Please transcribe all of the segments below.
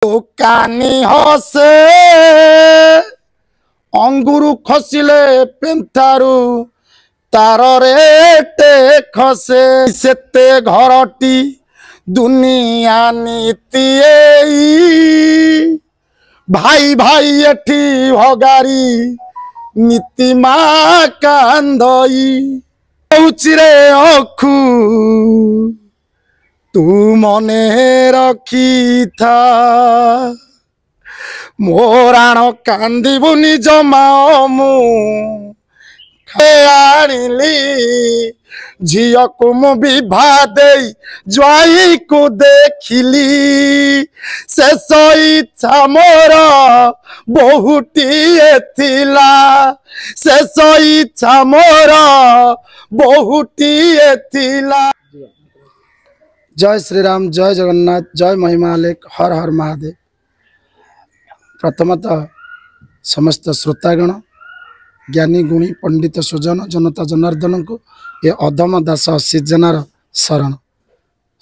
দোকানি হসে অঙ্গুরু খসিলে পেন্থারু তার রেটে খসে সেতে ঘরটি দুনিয়া নীতি ভাই ভাই এটি ভগারি নীতিমা কান্দই রে অখু তু মনে রখিথা মোরাণ কান্দিবুনি জমা মু আনিলি ঝিଅକୁ ମୁଁ ବିଭା ଦେଇ ଜ୍ୱାଇଁକୁ ଦେଖିଲି ଶେଷ ଇଚ୍ଛା ମୋର ବହୁଟିଏ ଥିଲା ଶେଷ ଇଚ୍ଛା ମୋର ବହୁଟିଏ ଥିଲା। जय श्री राम, जय जगन्नाथ, जय महिमा लेख, हर हर महादेव। प्रथमतः समस्त श्रोतागण ज्ञानी गुणी पंडित सुजन जनता जनार्दन को ये अधम दास सीजनार शरण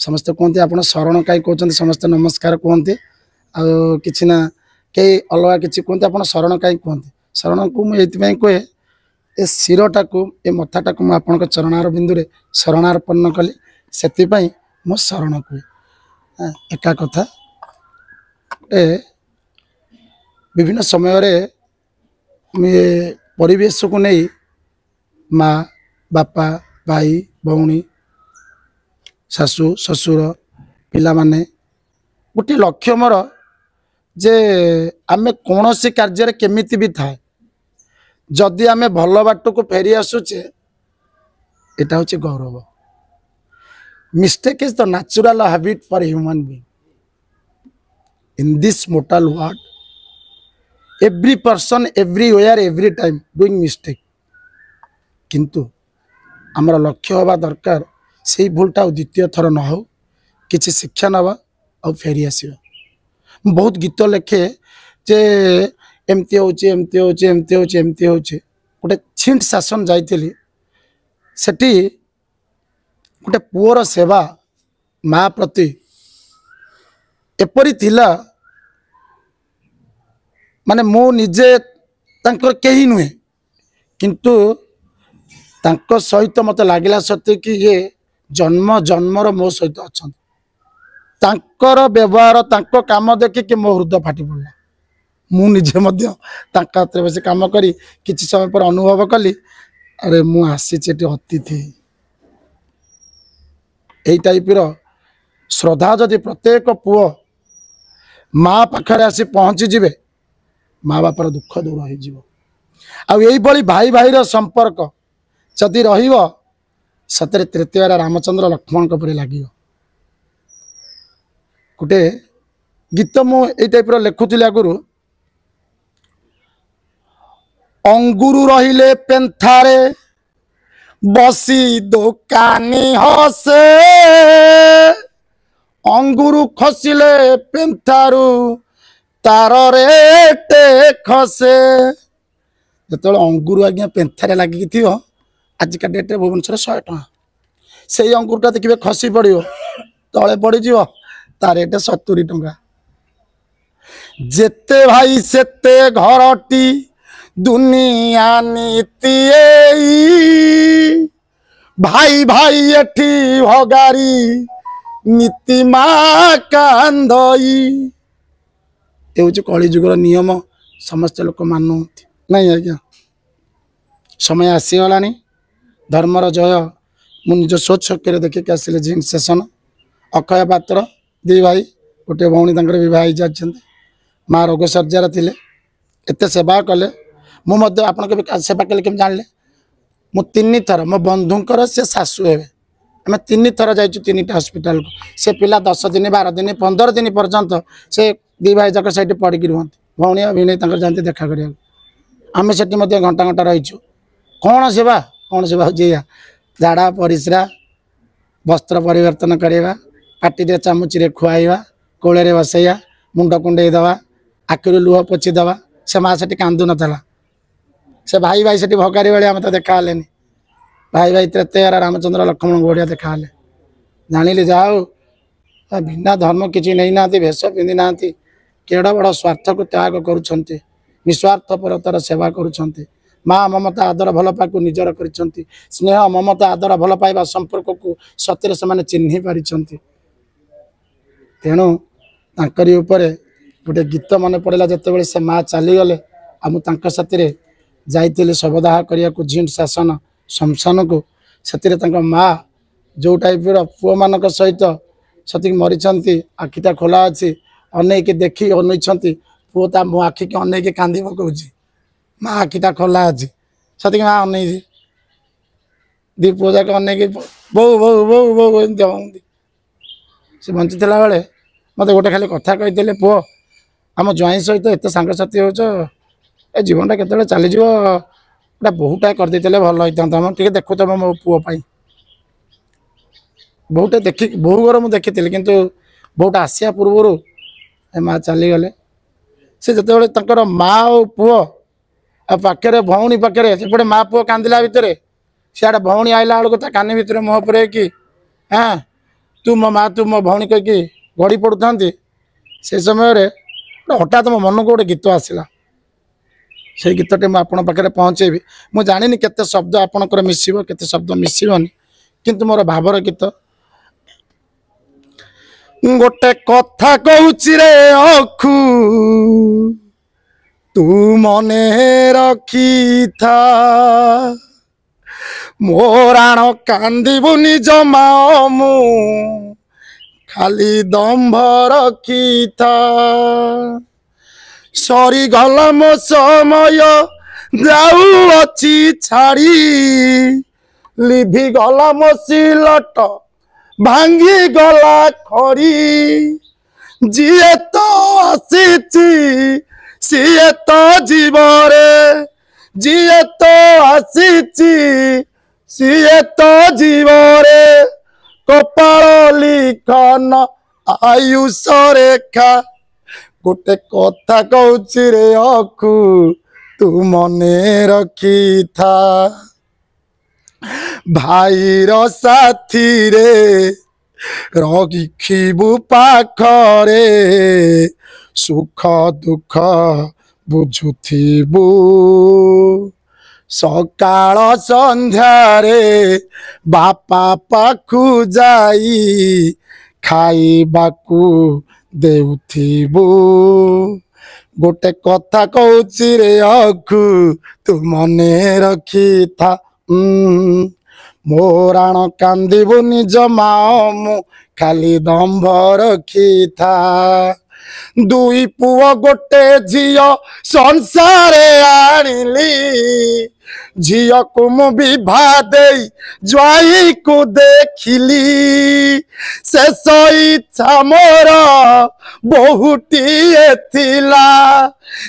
समस्त कहते आप शरण कहीं कहते समस्त नमस्कार कहते कि कई अलग किसी कहते आप शरण कहीं कहते शरण को मुझे कहे ए शिरटा को ए मथाटा को मुझे चरणार बिंदु शरणार्पण कली से मो शरण कहे एका कथा विभिन्न समय परिवेश को नहीं माँ बापा भाई भौणी शाशु ससुर पिला माने गोटे लक्ष्य मोर जे आमे कौन सी कार्य केमिति भी थाए जदि आमे भल बाट को फेरी आसुचे एटा होचे Gaurav. Mistake is the natural habit for human being in this mortal world. Every person everywhere every time doing mistake किंतु आमर लक्ष्य हवा दरकार से भूलटा द्वितीय थर न हो किसी शिक्षा नवा और फेरी आसवा। बहुत गीत लिखे जे एमती होचे एमती होचे एमती होचे एमती होचे गोटे छिंट शासन जाइली सेठी गोटे पुअर सेवा माँ प्रति एपरी थिला माने मो निजे तांकर केही नुहे किंतु तांको सहित मत लागिला सत्य कि ये जन्म जन्मर मो सहित अच्छा तांकर व्यवहार तांको काम देखि कि मो हृदय फाटी पड़ा। मु निजे मध्य तांका बस काम करी किछि समय पर अनुभव कली अरे मु आसी अतिथि यही टाइप श्रद्धा जदि प्रत्येक पुओ माँ पाखरे आसी पहुँची जिवे माँ बापर दुख दूर हो भाई भाई संपर्क जदि रहिबो सतरे तृतीय रामचंद्र लक्ष्मण पर लगे। गोटे गीत मुझे टाइप लिखुली आगुरी अंगुरु रहिले पेंथारे बसी दोकानी हसे अंगुरु खसिले पेंथारू तार रेटे खसे जो अंगुर आज्ञा पेंथारे लगिकी थी आजिका डेट्रे भुवनेश्वर 100 टଙ୍କା से अंगुरटा देखिए खसी पड़ो तले पड़ज तार रेट 70 टଙ୍କା। जेते भाई सेते घरटी दुनिया नीति भाई भाई एठी भगारी नीतिमा कांदई ये हूँ कलिजुगर नियम समस्त लोक मानु नहीं आज्ञा। समय आसीगला धर्मर जय मु निज सोच शक्ति देखिक आसिले झिंक सेसन अक्षय पात्र दी भाई गोटे भौणी बह जाती माँ रोग सर्जार थे एत सेवा कले मुझे आप सेवा कले केम जानले मु 3 थर मो बंधुंकर से शाशु हे आम 3 थर जाइए 3टा हस्पिटाल को से पिला 10 दिन 12 दिन 15 दिन पर्यंत से दी भाई जाक से पड़ी रुहत भौणी भिणे जाते देखा करा आम से घंटा घंटा रहीचु कौन सेवा होइया झाड़ा परिश्रा वस्त्र परिवर्तन करवा पाटी चामुची खुआइवा कोले बसैया मुंड कुंडे दवा आखिरी लुह पोछि दवा से माँ से कांदु नथला से भाई भाई से भगारी भाई मत देखा भाई भाई तृतीय रामचंद्र लक्ष्मण बढ़िया देखा जानिली जाओ बिना धर्म किसी नहीं ना भेष पिंधि ना केड़ा बड़ स्वार्थ को त्याग करुछंती निस्वार्थपरतार सेवा करुछंती माँ ममता आदर भल पाई निजर करिछंती स्नेह ममता आदर भल पाइबा संपर्क को सतरे से चिन्ह पारिछंती तेणु तांकरी उपरे गोटे गीत मन पड़ेगा जिते से माँ चलीगले आमुक साथी जाइली शवदाह करने को झिंट शासन शमशान को से माँ जो टाइप पुओ मान सहित से मरीच आखिटा खोला अच्छी अनेक देखी अनई पुओ मो आखि की अनेक कांदी पकाऊँ माँ आखिटा खोला अच्छी से माँ अनई दी पुओ जाक अनेक बो बो बो बो एमती से बंची बेले मत गोटे खाली कथा कही पुओ आम ज्वाई सहित एत सांगसाथी हो जीवनटा के चलीज गोटा बहुटा करदे भल होता टे देखु तुम मो पुओपाई बहुटा देखी बहु घर मुझे देखी किंतु बहुटा आसिया पूर्वर माँ चलीगले से जो माँ और पुओ पाखे भौणी पाखे से माँ पुओ कांदिला भितर सियाड़े भौणी आइला बेलू कानी भितर मुह पुरे कि हाँ तू मो माँ तू मो भौणी कहीकि गड़ी पड़ुता से समय हठात मो मन को गोटे गीत आसला से गीतटे मुझे पाखे पहुँचेबी मुझे जानी केते शब्द आपणकर मिसिबो केते शब्द मिसिबनी किंतु मोर भावर गीत गोटे कथा कहूची रे अखु तू मने रखी था मोराण कांदिबुनी जमा मु खाली दम्भ रखी था सरी गला मो समय जाऊ अच्छी छाड़ी लिभि गला मो सिलट भांगी गला खड़ी जीए तो आसीची सीए तो जीवरे जीए तो आसीची सीए तो जीवरे कपाल लिखन आयुष रेखा गोटे कथा कहूची रे अखु तू मने रखी था भाईर साथी रे रखिबु पाखरे सुख दुख बुझुथिबु सकाळ संध्यारे बापा पाखु जाई खाइबाकू देउथिबु गोटे कथा कहूची रे अखु तू मने रखी था मोराण कांदिबुनी जमा मु खाली दम्भ रखी था दुई पुओ गोटे झियो संसारे आनिली झियो को मु विवाह देई ज्वाई को देखिली शेष इच्छा मोर बहुटीए थिला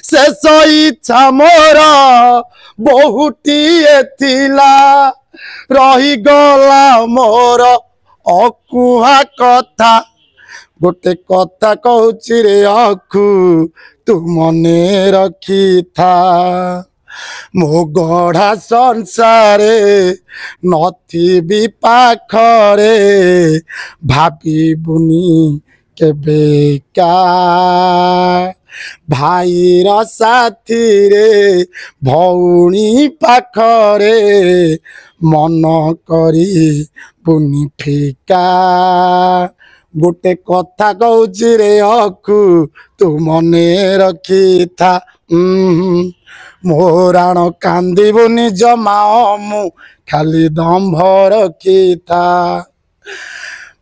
शेष इच्छा मोर बहुटीए थिला रही गला मोर अकुहा कथा गोटे कथा कहूची रे अखु तू मने रखी था मो गढ़ा संसारे नथी पाखरे भाबिबुनी केबेका भाईर साथी रे भौणी पाखरे मन करी बुनी फिका गोटे कथा कहूची रे अखु तू मने रखी था मोराण कांदिबुनी जमा मु खाली दम्भ रखी था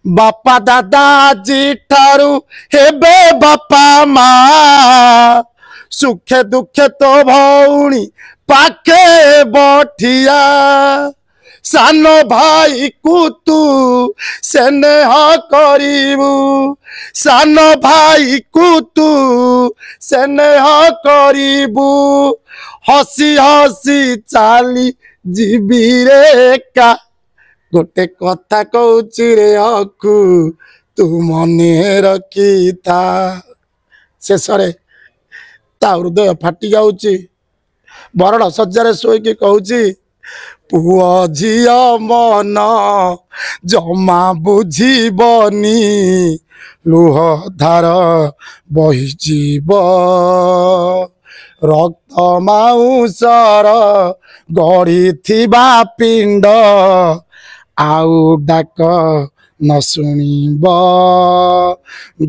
बापा दादा जी ठारू हेबे बापा माँ सुखे दुखे तो भौणी पाखे बठिया सान भाई को तू स्नेह करिबू सान भाई को तू स्नेह करिबू हसी हसी चाली जीवी रे का गोटे कथा कहूची रे अखु तू मने रखी था शेष ता हृदय फाटी जाऊची बरड़ सज्जार शोईकी कहूची पुओ झियो मन जमा बुझीबनी ଲୁହ ଧାର ବହିଯିବ ରକ୍ତ ମାଉଁସର ଗଢ଼ିଥିବା ପିଣ୍ଡ ଆଉ ଡାକ ନ ଶୁଣିବ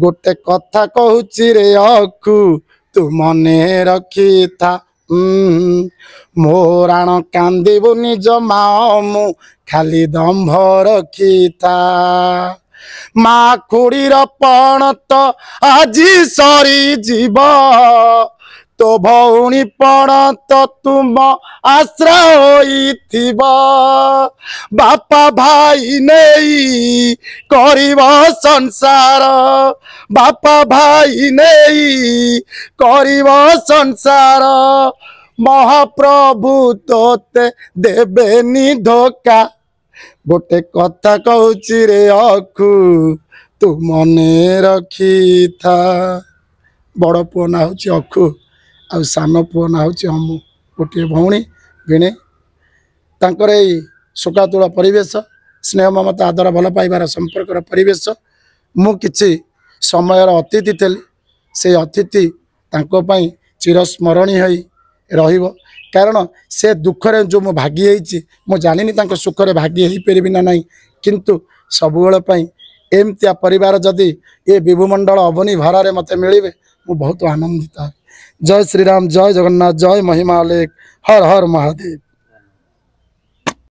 ଗୋଟେ କଥା କହୁଛି ରେ ଅଖୁ ତୁ ମନେ ରଖିଥା ମୋ ରାଣ କାନ୍ଦିବୁ ନିଜ ମାଅ ମୁଁ ଖାଲି ଦମ୍ଭ ରଖିଥା ମା ଖୁଡ଼ିର ପଣ ତ ଆଜି ସରିଯିବ ତୋ ଭଉଣୀ ପଣ ତ ତୁମ ଆଶ୍ରା ହୋଇଥିବ ବାପା ଭାଇ ନେଇ କରିବ ସଂସାର ବାପା ଭାଇ ନେଇ କରିବ ସଂସାର ମହାପ୍ରଭୁ ତୋତେ ଦେବେନି ଧୋକା ଗୋଟେ କଥା କହୁଛି ରେ ଅଖୁ ତୁ ମନେ ରଖିଥା ବଡ଼ ପୁଅ ନାଁ ହେଉଛି ଅଖୁ ଆଉ ସାନ ପୁଅ ନାଁ ହେଉଛି ଅମୁ ଗୋଟିଏ ଭଉଣୀ ଭିଣେ ତାଙ୍କର ଏଇ ଶୋକାତୁଳ ପରିବେଶ ସ୍ନେହ ମମତା ଆଦର ଭଲ ପାଇବାର ସମ୍ପର୍କର ପରିବେଶ ମୁଁ କିଛି ସମୟର ଅତିଥି ଥିଲି ସେଇ ଅତିଥି ତାଙ୍କ ପାଇଁ ଚିରସ୍ମରଣୀୟ ହୋଇ ରହିବ କାରଣ ସେ ଦୁଃଖରେ ଯେଉଁ ମୁଁ ଭାଗି ହେଇଛି ମୁଁ ଜାଣିନି ତାଙ୍କ ସୁଖରେ ଭାଗି ହେଇପାରିବି ନା ନାହିଁ କିନ୍ତୁ ସବୁବେଳ ପାଇଁ ଏମିତିଆ ପରିବାର ଯଦି ଏ ବିଭୁମଣ୍ଡଳ ଅବନୀ ଭରାରେ ମୋତେ ମିଳିବେ ମୁଁ ବହୁତ ଆନନ୍ଦିତ ହେବି ଜୟ ଶ୍ରୀରାମ ଜୟ ଜଗନ୍ନାଥ ଜୟ ମହିମା ଅଲେଖ ହର ହର ମହାଦେବ।